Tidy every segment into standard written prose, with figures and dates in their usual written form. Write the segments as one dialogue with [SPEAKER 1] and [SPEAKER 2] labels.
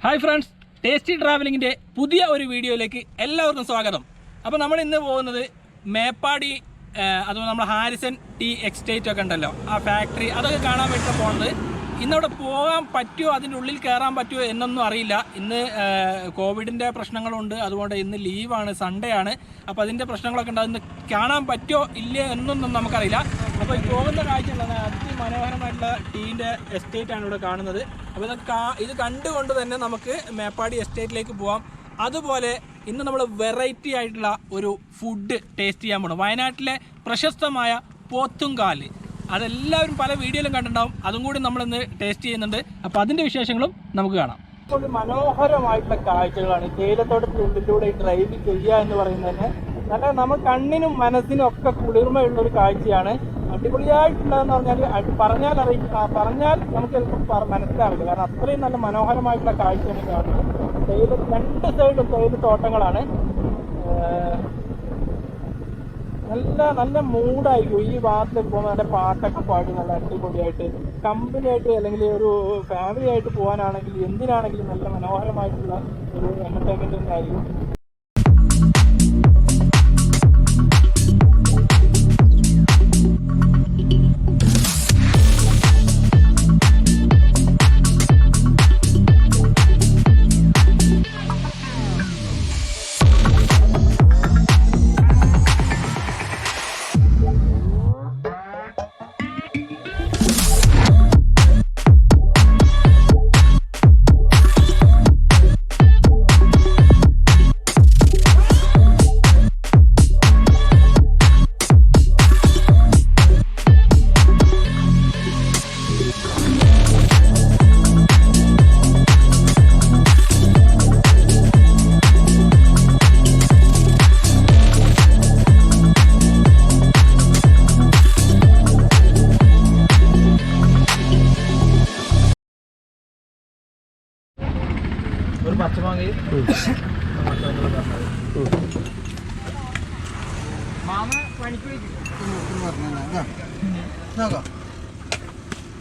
[SPEAKER 1] Hi friends, tasty ട്രാവലിങ്ങിൻ്റെ പുതിയ ഒരു വീഡിയോയിലേക്ക് എല്ലാവർക്കും സ്വാഗതം. അപ്പോൾ നമ്മൾ ഇന്ന് പോകുന്നത് മേപ്പാടി, അതുപോലെ നമ്മൾ ഹാരിസൺ ടീ എക്സ്റ്റേറ്റ് ഒക്കെ ഉണ്ടല്ലോ, ആ ഫാക്ടറി, അതൊക്കെ കാണാൻ വേണ്ടിയിട്ട് പോകുന്നത്. ഇന്നവിടെ പോകാൻ പറ്റുമോ, അതിൻ്റെ ഉള്ളിൽ കയറാൻ പറ്റുമോ എന്നൊന്നും അറിയില്ല. ഇന്ന് കോവിഡിൻ്റെ പ്രശ്നങ്ങളുണ്ട്, അതുകൊണ്ട് ഇന്ന് ലീവാണ്, സൺഡേ ആണ്. അപ്പോൾ അതിൻ്റെ പ്രശ്നങ്ങളൊക്കെ ഉണ്ട്. അതിന് കാണാൻ പറ്റുമോ ഇല്ലേ എന്നൊന്നും നമുക്കറിയില്ല. അപ്പോൾ ഈ പോകുന്ന കാഴ്ചകളാണ് അതിമനോഹരമായിട്ടുള്ള ടീൻ്റെ എസ്റ്റേറ്റാണ് ഇവിടെ കാണുന്നത്. അപ്പോൾ ഇത് കണ്ടുകൊണ്ട് തന്നെ നമുക്ക് മേപ്പാടി എസ്റ്റേറ്റിലേക്ക് പോകാം. അതുപോലെ ഇന്ന് നമ്മൾ വെറൈറ്റി ആയിട്ടുള്ള ഒരു ഫുഡ് ടേസ്റ്റ് ചെയ്യാൻ പോകണം. വയനാട്ടിലെ പ്രശസ്തമായ പോത്തുംകാല്, അതെല്ലാവരും പല വീഡിയോയിലും കണ്ടിട്ടുണ്ടാവും. അതും കൂടി നമ്മളിന്ന് ടേസ്റ്റ് ചെയ്യുന്നുണ്ട്. അപ്പോൾ അതിൻ്റെ വിശേഷങ്ങളും നമുക്ക് കാണാം. മനോഹരമായിട്ടുള്ള കാഴ്ചകളാണ്. തേയിലത്തോട്ടത്തിനുള്ളിലൂടെ ഡ്രൈവ് ചെയ്യുക എന്ന് പറയുന്നത് തന്നെ നല്ല നമ്മൾ കണ്ണിനും മനസ്സിനും ഒക്കെ കുളിർമയുള്ളൊരു കാഴ്ചയാണ്. അടിപൊളിയായിട്ടുള്ളതെന്ന് പറഞ്ഞാൽ പറഞ്ഞാൽ നമുക്ക് ചിലപ്പോൾ മനസ്സിലാവില്ല. കാരണം അത്രയും നല്ല മനോഹരമായിട്ടുള്ള കാഴ്ചയാണ് കാണുന്നത്. രണ്ട് സൈഡും തേയില തോട്ടങ്ങളാണ്. നല്ല മൂഡായിരിക്കും ഈ ഭാഗത്തേക്ക് പോകുമ്പോൾ. നല്ല പാട്ടൊക്കെ പാടി നല്ല അടിപൊളിയായിട്ട് കമ്പനിയായിട്ട് അല്ലെങ്കിൽ ഒരു ഫാമിലി ആയിട്ട് പോകാനാണെങ്കിൽ എന്തിനാണെങ്കിലും നല്ല മനോഹരമായിട്ടുള്ള ഒരു എന്റർടൈൻമെന്റ് തന്നെ ആയിരിക്കും.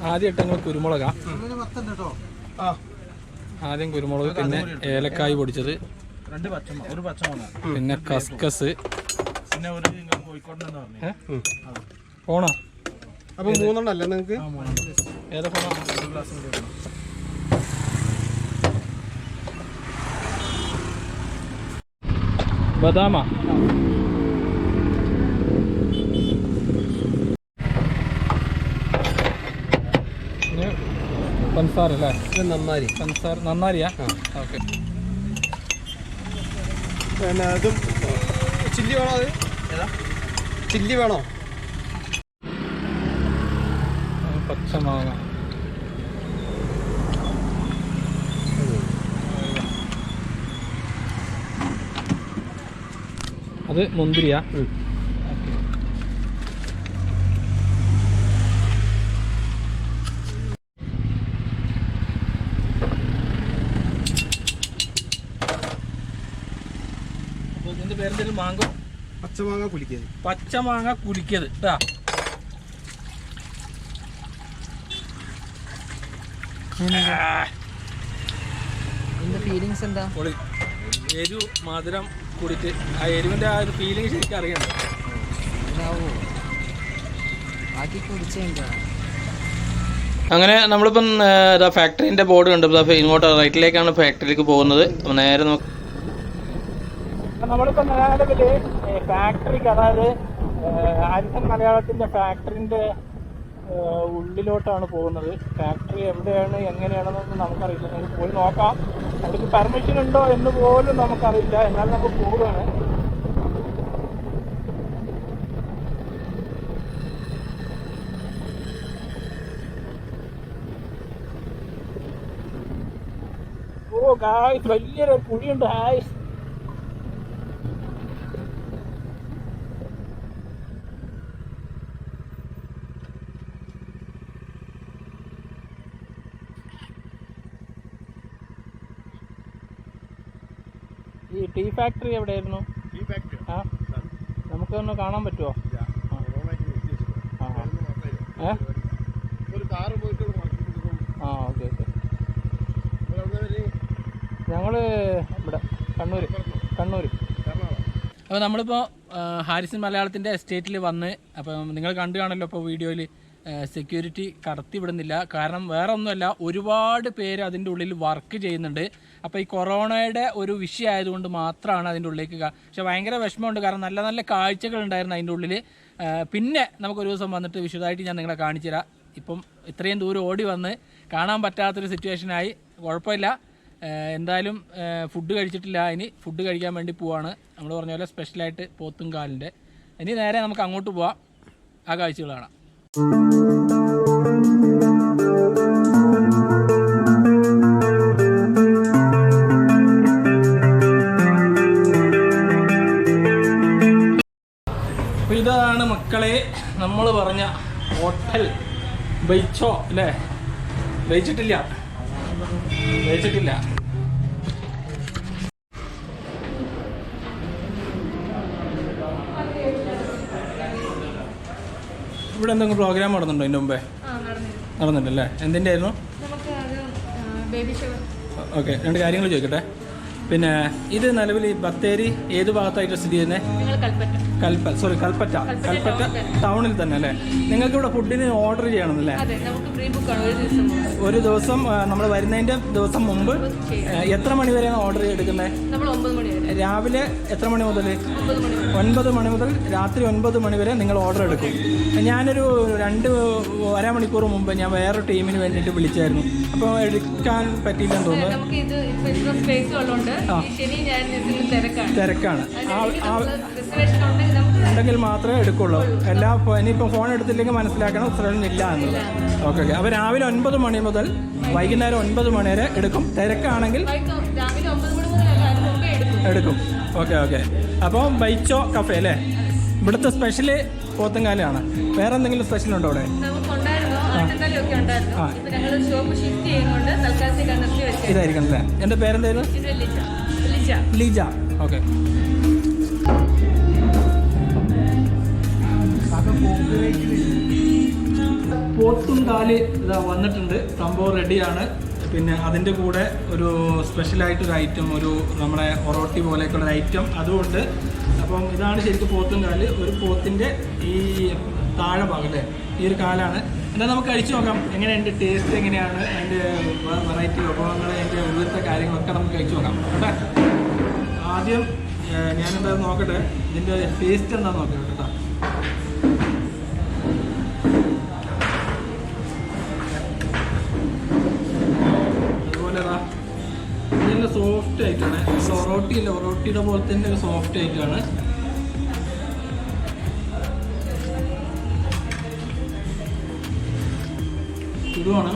[SPEAKER 1] ആദ്യം ഇട്ടങ്ങൾ കുരുമുളകാ. ആദ്യം കുരുമുളക്, പിന്നെ ഏലക്കായ് പൊടിച്ചത്, പിന്നെ കസ്കസ്, ഫോണോ?
[SPEAKER 2] അപ്പൊ മൂന്നെണ്ണല്ലേ നിങ്ങക്ക്?
[SPEAKER 1] ഏതാ ഫോണോ? ബദാമ, പഞ്ചസാര അല്ലേ? നന്നാരി, പഞ്ചസാര നന്നാരിയാ? ഓക്കെ.
[SPEAKER 2] പിന്നെ അതും ചില്ലി വേണോ? അത് ഏതാ ചില്ലി വേണോ?
[SPEAKER 1] പച്ചമാങ്ങ, അത് മുന്തിരിയാ? ഇതിന്റെ പേരെന്തൊരു മാങ്ങോ?
[SPEAKER 2] പച്ചമാങ്ങ കുലിക്കത്.
[SPEAKER 1] പച്ചമാങ്ങ കുലിക്കത് കേട്ടാ.
[SPEAKER 3] ഫീലിങ്സ് എന്താ?
[SPEAKER 1] എരിവ് മധുരം കൂടിയിട്ട് ആ എരിവിൻ്റെ ആ ഒരു ഫീലിംഗ് ശരിക്കും അറിയണം. അങ്ങനെ നമ്മളിപ്പം ഫാക്ടറിൻ്റെ ബോർഡ് കണ്ടു. ഇങ്ങോട്ട് റൈറ്റിലേക്കാണ് ഫാക്ടറിയിലേക്ക് പോകുന്നത്. നേരെ നമ്മളിപ്പോൾ നിലവിൽ ഫാക്ടറിക്ക്, അതായത് ഹാരിസൺ മലയാളത്തിൻ്റെ ഫാക്ടറിൻ്റെ ഉള്ളിലോട്ടാണ് പോകുന്നത്. ഫാക്ടറി എവിടെയാണ് എങ്ങനെയാണെന്നൊന്നും നമുക്കറിയില്ല. നമുക്ക് പോയി നോക്കാം. അതിന് പെർമിഷൻ ഉണ്ടോ എന്ന് പോലും നമുക്കറിയില്ല. എന്നാൽ നമുക്ക് പോവുകയാണ്. ഓ ഗായ്സ്, വലിയൊരു കുഴിയുണ്ട് ഗായ്സ്. ഈ ടീ ഫാക്ടറി എവിടെയായിരുന്നു? ആ, നമുക്കൊന്ന് കാണാൻ പറ്റുമോ? ആ, ഓക്കെ ഓക്കെ. ഞങ്ങൾ ഇവിടെ കണ്ണൂർ. അപ്പോൾ നമ്മളിപ്പോൾ ഹാരിസൺ മലയാളത്തിൻ്റെ എസ്റ്റേറ്റിൽ വന്ന്, അപ്പം നിങ്ങൾ കണ്ടു കാണല്ലോ ഇപ്പോൾ വീഡിയോയിൽ, സെക്യൂരിറ്റി കടത്തി വിടുന്നില്ല. കാരണം വേറെ ഒന്നുമല്ല, ഒരുപാട് പേര് അതിൻ്റെ ഉള്ളിൽ വർക്ക് ചെയ്യുന്നുണ്ട്. അപ്പോൾ ഈ കൊറോണയുടെ ഒരു വിഷയമായതുകൊണ്ട് മാത്രമാണ് അതിൻ്റെ ഉള്ളിലേക്ക്. പക്ഷേ ഭയങ്കര വിഷമമുണ്ട്, കാരണം നല്ല നല്ല കാഴ്ചകളുണ്ടായിരുന്നു അതിൻ്റെ ഉള്ളിൽ. പിന്നെ നമുക്കൊരു ദിവസം വന്നിട്ട് വിശദമായിട്ട് ഞാൻ നിങ്ങളെ കാണിച്ചു തരാം. ഇപ്പം ഇത്രയും ദൂരം ഓടി വന്ന് കാണാൻ പറ്റാത്തൊരു സിറ്റുവേഷനായി. കുഴപ്പമില്ല, എന്തായാലും ഫുഡ് കഴിച്ചിട്ടില്ല. ഇനി ഫുഡ് കഴിക്കാൻ വേണ്ടി പോവാണ്. നമ്മൾ പറഞ്ഞ പോലെ സ്പെഷ്യലായിട്ട് പോത്തും കാലിൻ്റെ. ഇനി നേരെ നമുക്ക് അങ്ങോട്ട് പോവാം, ആ കാഴ്ചകൾ കാണാം. അപ്പോൾ ഇതാണ് മക്കളെ നമ്മൾ പറഞ്ഞ ഹോട്ടൽ ബെയ്ച്ചോ അല്ലേ? ബെയ്ച്ചിട്ടില്ല. ഇവിടെ എന്തെങ്കിലും പ്രോഗ്രാം നടന്നുണ്ടോ ഇതിൻ്റെ മുമ്പേ? നടന്നിട്ടല്ലേ? എന്തിൻ്റെ ആയിരുന്നു? ഓക്കെ, രണ്ട് കാര്യങ്ങൾ ചോദിക്കട്ടെ. പിന്നെ ഇത് നിലവിൽ ഈ ബത്തേരി ഏത് ഭാഗത്തായിട്ട് സ്ഥിതി ചെയ്യുന്നത്? കൽപ്പറ്റ ടൗണിൽ തന്നെ അല്ലേ? നിങ്ങൾക്ക് ഇവിടെ ഫുഡിന് ഓർഡർ ചെയ്യണമെന്നല്ലേ? ഒരു ദിവസം നമ്മൾ വരുന്നതിൻ്റെ ദിവസം മുമ്പ് എത്ര മണി വരെയാണ് ഓർഡർ എടുക്കുന്നത്? രാവിലെ എത്ര മണി മുതൽ? 9 മണി മുതൽ രാത്രി 9 മണി വരെ നിങ്ങൾ ഓർഡർ എടുക്കും. ഞാനൊരു 2 മണിക്കൂർ മുമ്പ് ഞാൻ വേറെ ടീമിന് വേണ്ടിയിട്ട് വിളിച്ചായിരുന്നു. അപ്പോൾ എടുക്കാൻ പറ്റിയില്ലെന്ന് തോന്നുന്നു. തിരക്കാണ് ഉണ്ടെങ്കിൽ മാത്രമേ എടുക്കുള്ളൂ. ഇനിയിപ്പോൾ ഫോൺ എടുത്തില്ലെങ്കിൽ മനസ്സിലാക്കണം സ്ഥലമില്ല എന്നുള്ളത്. ഓക്കെ. അപ്പോൾ രാവിലെ 9 മണി മുതൽ വൈകുന്നേരം 9 മണി വരെ എടുക്കും. തിരക്കാണെങ്കിൽ എടുക്കും. ഓക്കെ. അപ്പോൾ ബൈച്ചോ കഫേ അല്ലേ? ഇവിടുത്തെ സ്പെഷ്യൽ പോത്തുംകാലാണ്. വേറെ എന്തെങ്കിലും സ്പെഷ്യൽ ഉണ്ടോ അവിടെ? ഇതായിരിക്കണം അല്ലേ? എൻ്റെ പേരെന്തായിരുന്നു? ലിജ. ഓക്കെ. പോത്തും കാല് ഇതാ വന്നിട്ടുണ്ട്. സംഭവം റെഡിയാണ്. പിന്നെ അതിൻ്റെ കൂടെ ഒരു സ്പെഷ്യലായിട്ടൊരു ഐറ്റം, ഒരു നമ്മുടെ ഒറോട്ടി പോലെയൊക്കെയുള്ള ഐറ്റം അതുകൊണ്ട്. അപ്പം ഇതാണ് ശരിക്കും പോത്തും കാല്. ഒരു പോത്തിൻ്റെ ഈ താഴെ ഭാഗം അല്ലേ? ഈ ഒരു കാലാണ്. എന്നാൽ നമുക്ക് കഴിച്ചു നോക്കാം എങ്ങനെയുണ്ട്, ടേസ്റ്റ് എങ്ങനെയാണ്, അതിൻ്റെ വെറൈറ്റി വിഭവങ്ങൾ, അതിൻ്റെ ഉള്ളിലത്തെ കാര്യങ്ങളൊക്കെ നമുക്ക് കഴിച്ചു നോക്കാം കേട്ടോ. ആദ്യം ഞാനെന്താ നോക്കട്ടെ, ഇതിൻ്റെ ടേസ്റ്റ് എന്താണെന്ന് നോക്കട്ടെ കേട്ടോ. അതുപോലെ നല്ല സോഫ്റ്റ് ആയിട്ടാണ്. ഒറോട്ടിയുടെ പോലെ തന്നെ ഒരു സോഫ്റ്റ് ആയിട്ടാണ്. ഇതുമാണ്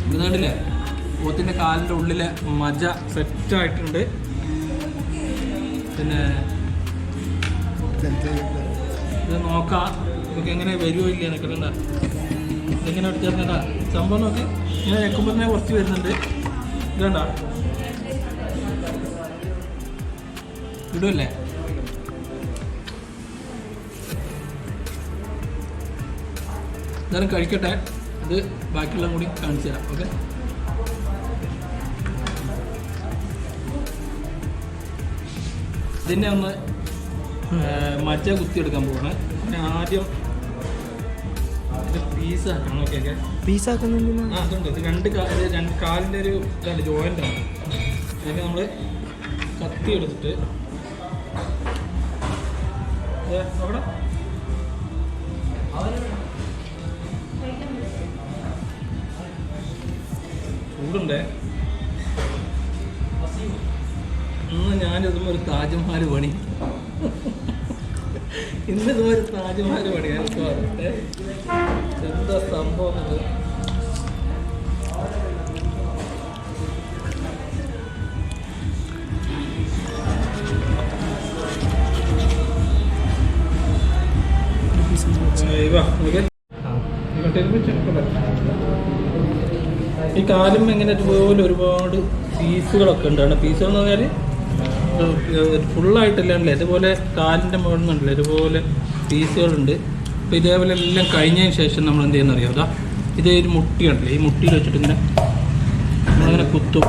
[SPEAKER 1] ഇത് കണ്ടില്ലേ? പോത്തിൻ്റെ കാലിൻ്റെ ഉള്ളിലെ മജ സെറ്റായിട്ടുണ്ട്. പിന്നെ ഇത് നോക്കാം നമുക്ക് എങ്ങനെ വരുമോ ഇല്ല എന്നൊക്കെ. എന്താ ഇതെങ്ങനെ എടുത്തിരുന്നതാ സംഭവം നോക്കി. ഇങ്ങനെ വെക്കുമ്പോൾ തന്നെ കുറച്ച് വരുന്നുണ്ട്. ഇതണ്ട ഇടുമല്ലേ? എന്തായാലും കഴിക്കട്ടെ. ഇത് ബാക്കിയുള്ള കൂടി കാണിച്ചു തരാം. ഓക്കെ. ഇതിനെ ഒന്ന് മജ്ജ കുത്തിയെടുക്കാൻ പോവാണ്. പിന്നെ ആദ്യം പീസാണ്. ഓക്കെ. പീസാക്കുന്നുണ്ട്. അതുണ്ട്. ഇത് രണ്ട് കാലിൻ്റെ ഒരു ഇതാണ്, ജോയിൻ്റാണ്. അതിന് നമ്മൾ കത്തി എടുത്തിട്ട് അവിടെ ചൂടുണ്ടേ. ഇന്ന് ഞാനിതും ഒരു താജ്മഹൽ പണി. ഇന്നിതും ഒരു താജ്മഹൽ പണിയാണ്. എന്താ സംഭവം? ഈ കാലും എങ്ങനെ ഇതുപോലെ ഒരുപാട് പീസുകളൊക്കെ ഉണ്ട്. പീസുകൾ എന്ന് പറഞ്ഞാൽ ഫുള്ളായിട്ടില്ലാണ്ടല്ലേ, ഇതുപോലെ കാലിൻ്റെ മുകളിൽ നിന്നുണ്ടല്ലോ ഇതുപോലെ പീസുകളുണ്ട്. അപ്പോൾ ഇതേപോലെ എല്ലാം കഴിഞ്ഞതിന് ശേഷം നമ്മൾ എന്ത് ചെയ്യുന്ന അറിയാം? അതാ ഇത് ഒരു മുട്ടി ഉണ്ടല്ലേ, ഈ മുട്ടിയിൽ വെച്ചിട്ട് ഇങ്ങനെ നമ്മളിങ്ങനെ കുത്തും.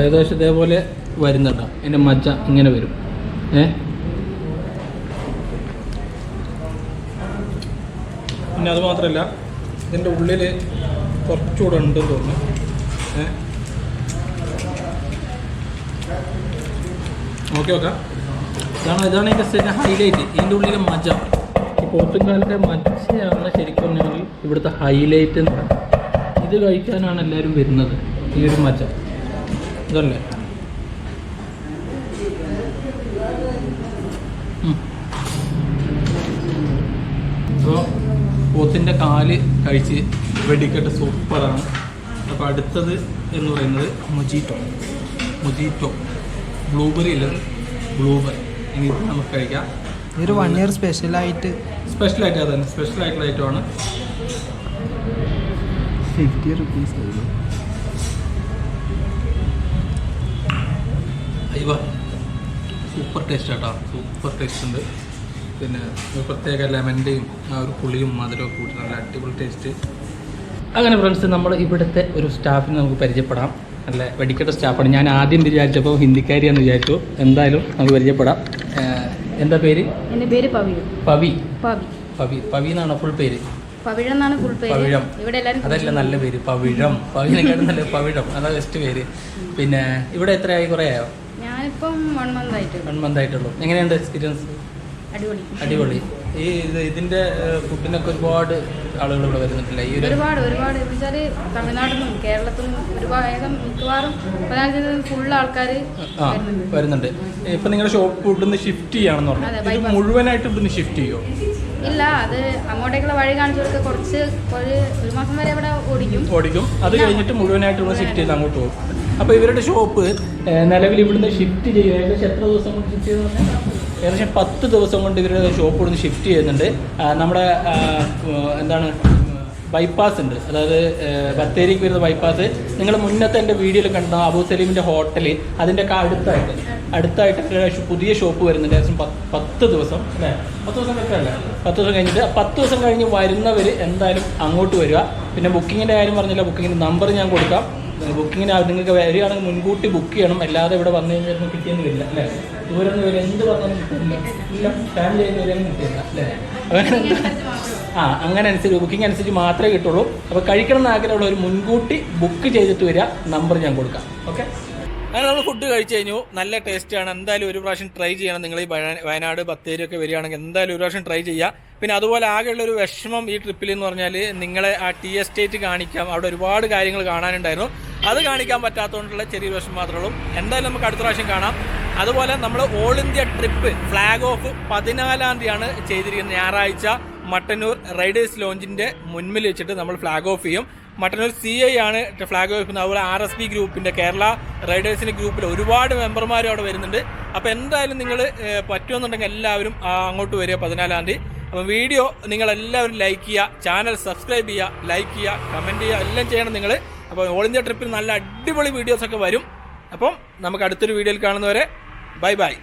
[SPEAKER 1] ഏകദേശം ഇതേപോലെ വരുന്നുണ്ടോ, അതിൻ്റെ മജ്ജ ഇങ്ങനെ വരും. പിന്നെ അത് മാത്രമല്ല ഇതിൻ്റെ ഉള്ളിൽ കുറച്ചുകൂടെ ഉണ്ടെന്ന് തോന്നുന്നു. ഓക്കെ ഓക്കെ, ഇതാണ് ഇതിൻ്റെ ഹൈലൈറ്റ്. ഇതിൻ്റെ ഉള്ളിലെ മജ്ജ, ഈ പോത്തുംകാലിൻ്റെ മജ്ജയാണ് ശരിക്കും പറഞ്ഞാൽ ഇവിടുത്തെ ഹൈലൈറ്റ് എന്ന് പറയുന്നത്. ഇത് കഴിക്കാനാണ് എല്ലാവരും വരുന്നത്, ഈ ഒരു മജ്ജ ഇതല്ലേ. അപ്പോൾ പോത്തിൻ്റെ കാല് കഴിച്ച് വെടിക്കെട്ട് സൂപ്പറാണ്. അപ്പോൾ അടുത്തത് എന്ന് പറയുന്നത് മൊജീറ്റോ ബ്ലൂബെറി ഇല്ല, ബ്ലൂബെറി. ഇനി ഇത് നമുക്ക് കഴിക്കാം.
[SPEAKER 2] ഒരു 1 ഇയർ സ്പെഷ്യലായിട്ട്
[SPEAKER 1] അതന്നെ സ്പെഷ്യലായിട്ടുള്ള ഐറ്റമാണ്.
[SPEAKER 2] 50 rupees.
[SPEAKER 1] അയ്യോ സൂപ്പർ ടേസ്റ്റ് ആട്ടോ, സൂപ്പർ ടേസ്റ്റ് ഉണ്ട്. പിന്നെ ഒരു പ്രത്യേക ലെമൻ്റെയും ആ ഒരു പുളിയും മധുരമൊക്കെ കൂട്ടി നല്ല അടിപൊളി ടേസ്റ്റ്. അങ്ങനെ ഫ്രണ്ട്സ്, നമ്മൾ ഇവിടുത്തെ ഒരു സ്റ്റാഫിനെ നമുക്ക് പരിചയപ്പെടാം. നല്ല വെടിക്കെട്ട് സ്റ്റാഫാണ്. ഞാൻ ആദ്യം വിചാരിച്ചപ്പോൾ ഹിന്ദിക്കാരിയാന്ന് വിചാരിച്ചു. എന്തായാലും നമുക്ക് പരിചയപ്പെടാം. എന്താ പേര്?
[SPEAKER 3] എൻ്റെ പേര്
[SPEAKER 1] പവി എന്നാണോ ഫുൾ പേര്?
[SPEAKER 3] പവിഴം. ഇവിടെ
[SPEAKER 1] അതല്ല നല്ല പേര്, പവിഴം. പവിനെക്കാട്ടും നല്ല പവിഴം, അതാ ബെസ്റ്റ് പേര്. പിന്നെ ഇവിടെ എത്രയായി, കുറേ ആയോ?
[SPEAKER 3] ഞാനിപ്പം 1
[SPEAKER 1] month ആയിട്ടുള്ളൂ. എങ്ങനെയുണ്ട് എക്സ്പീരിയൻസ്? അടിപൊളി. ഈ ഇതിന്റെ ഫുഡിനൊക്കെ ഒരുപാട് ആളുകൾ ഇവിടെ വരുന്നുണ്ടല്ലേ? ഈ
[SPEAKER 3] ഒരുപാട് വെച്ചാൽ തമിഴ്നാട്ടിൽ നിന്നും കേരളത്തിൽ നിന്നും ഒരുപാട് മിക്കവാറും ഫുൾ ആൾക്കാർ
[SPEAKER 1] വരുന്നുണ്ട്. ഇപ്പൊ നിങ്ങളുടെ ഷോപ്പ് ഇവിടുന്ന് ഷിഫ്റ്റ് ചെയ്യാണെന്ന് പറഞ്ഞു. മുഴുവനായിട്ട് ഇവിടുന്ന് ഷിഫ്റ്റ് ചെയ്യോ?
[SPEAKER 3] ഇല്ല, അത് അങ്ങോട്ടേക്കുള്ള വഴി കാണിച്ചു കൊടുക്കുക. കുറച്ച് ഒരു മാസം വരെ അവിടെ ഓടിക്കും. അത്
[SPEAKER 1] കഴിഞ്ഞിട്ട് മുഴുവനായിട്ട് ഇവിടെ ഷിഫ്റ്റ് ചെയ്ത് അങ്ങോട്ട് പോകും. അപ്പോൾ ഇവരുടെ ഷോപ്പ് നിലവിൽ ഇവിടുന്ന് ഷിഫ്റ്റ് ചെയ്യും. ഏകദേശം എത്ര ദിവസം കൊണ്ട് ഷിഫ്റ്റ് ചെയ്തെന്ന് പറഞ്ഞാൽ ഏകദേശം 10 ദിവസം കൊണ്ട് ഇവരുടെ ഷോപ്പ് ഇവിടുന്ന് ഷിഫ്റ്റ് ചെയ്യുന്നുണ്ട്. നമ്മുടെ ബൈപ്പാസ് ഉണ്ട്, അതായത് ബത്തേരിക്ക് വരുന്ന ബൈപ്പാസ്. നിങ്ങൾ മുന്നത്തെ എൻ്റെ വീഡിയോയിൽ കണ്ട അബു സലീമിൻ്റെ ഹോട്ടൽ, അതിൻ്റെ അടുത്തായിട്ട് പുതിയ ഷോപ്പ് വരുന്നുണ്ട്. ഏകദേശം 10 ദിവസം അല്ലേ? 10 ദിവസം വെക്കല്ലേ? 10 ദിവസം കഴിഞ്ഞിട്ട് 10 ദിവസം കഴിഞ്ഞ് വരുന്നവർ എന്തായാലും അങ്ങോട്ട് വരിക. പിന്നെ ബുക്കിങ്ങിൻ്റെ കാര്യം പറഞ്ഞില്ല, ബുക്കിങ്ങിൻ്റെ നമ്പർ ഞാൻ കൊടുക്കാം. ബുക്കിങ്ങിന് നിങ്ങൾക്ക് വരികയാണെങ്കിൽ മുൻകൂട്ടി ബുക്ക് ചെയ്യണം, അല്ലാതെ ഇവിടെ വന്നു കഴിഞ്ഞാൽ കിട്ടിയെന്ന് വരില്ല അല്ലേ? ദൂരം വരെ എന്ത് പറഞ്ഞാലും കിട്ടില്ല, ഇല്ല ഫാമിലി ആയിട്ട് വരെയൊന്നും കിട്ടില്ല അല്ലേ? അങ്ങനെ അനുസരിച്ച് ബുക്കിംഗ് അനുസരിച്ച് മാത്രമേ കിട്ടുള്ളൂ. അപ്പോൾ കഴിക്കണം എന്ന് ആഗ്രഹമുള്ള ഒരു മുൻകൂട്ടി ബുക്ക് ചെയ്തിട്ട് വരിക, നമ്പർ ഞാൻ കൊടുക്കാം. ഓക്കെ, അങ്ങനെ നമ്മൾ ഫുഡ് കഴിച്ചു കഴിഞ്ഞു. നല്ല ടേസ്റ്റാണ്. എന്തായാലും ഒരു പ്രാവശ്യം ട്രൈ ചെയ്യണം. നിങ്ങൾ ഈ വയനാട് ബത്തേരി ഒക്കെ വരികയാണെങ്കിൽ എന്തായാലും ഒരു പ്രാവശ്യം ട്രൈ ചെയ്യുക. പിന്നെ അതുപോലെ ആകെയുള്ളൊരു വിഷമം ഈ ട്രിപ്പിൽ എന്ന് പറഞ്ഞാൽ നിങ്ങളെ ആ ടീ എസ്റ്റേറ്റ് കാണിക്കാം. അവിടെ ഒരുപാട് കാര്യങ്ങൾ കാണാനുണ്ടായിരുന്നു, അത് കാണിക്കാൻ പറ്റാത്തതുകൊണ്ടുള്ള ചെറിയൊരു വിഷമം മാത്രമേ ഉള്ളൂ. എന്തായാലും നമുക്ക് അടുത്ത പ്രാവശ്യം കാണാം. അതുപോലെ നമ്മൾ all India trip flag off 14-ാം തീയതിയാണ് ചെയ്തിരിക്കുന്നത്. ഞായറാഴ്ച മട്ടന്നൂർ റൈഡേഴ്സ് ലോഞ്ചിൻ്റെ മുൻപിൽ വെച്ചിട്ട് നമ്മൾ ഫ്ലാഗ് ഓഫ് ചെയ്യും. മട്ടന്നൂർ CI ആണ് ഫ്ലാഗ് ഓഫ് ചെയ്യുന്നത്. അതുപോലെ RSP ഗ്രൂപ്പിൻ്റെ കേരള റൈഡേഴ്സിൻ്റെ ഗ്രൂപ്പിൽ ഒരുപാട് മെമ്പർമാരും അവിടെ വരുന്നുണ്ട്. അപ്പോൾ എന്തായാലും നിങ്ങൾ പറ്റുമെന്നുണ്ടെങ്കിൽ എല്ലാവരും അങ്ങോട്ട് വരിക 14-ാം തീയതി. അപ്പോൾ വീഡിയോ നിങ്ങളെല്ലാവരും ലൈക്ക് ചെയ്യുക, ചാനൽ സബ്സ്ക്രൈബ് ചെയ്യുക, ലൈക്ക് ചെയ്യുക, കമൻറ്റ് ചെയ്യുക, എല്ലാം ചെയ്യണം നിങ്ങൾ. അപ്പോൾ ഓൾ ഇന്ത്യ ട്രിപ്പിൽ നല്ല അടിപൊളി വീഡിയോസൊക്കെ വരും. അപ്പം നമുക്ക് അടുത്തൊരു വീഡിയോയിൽ കാണുന്നവരെ ബൈ.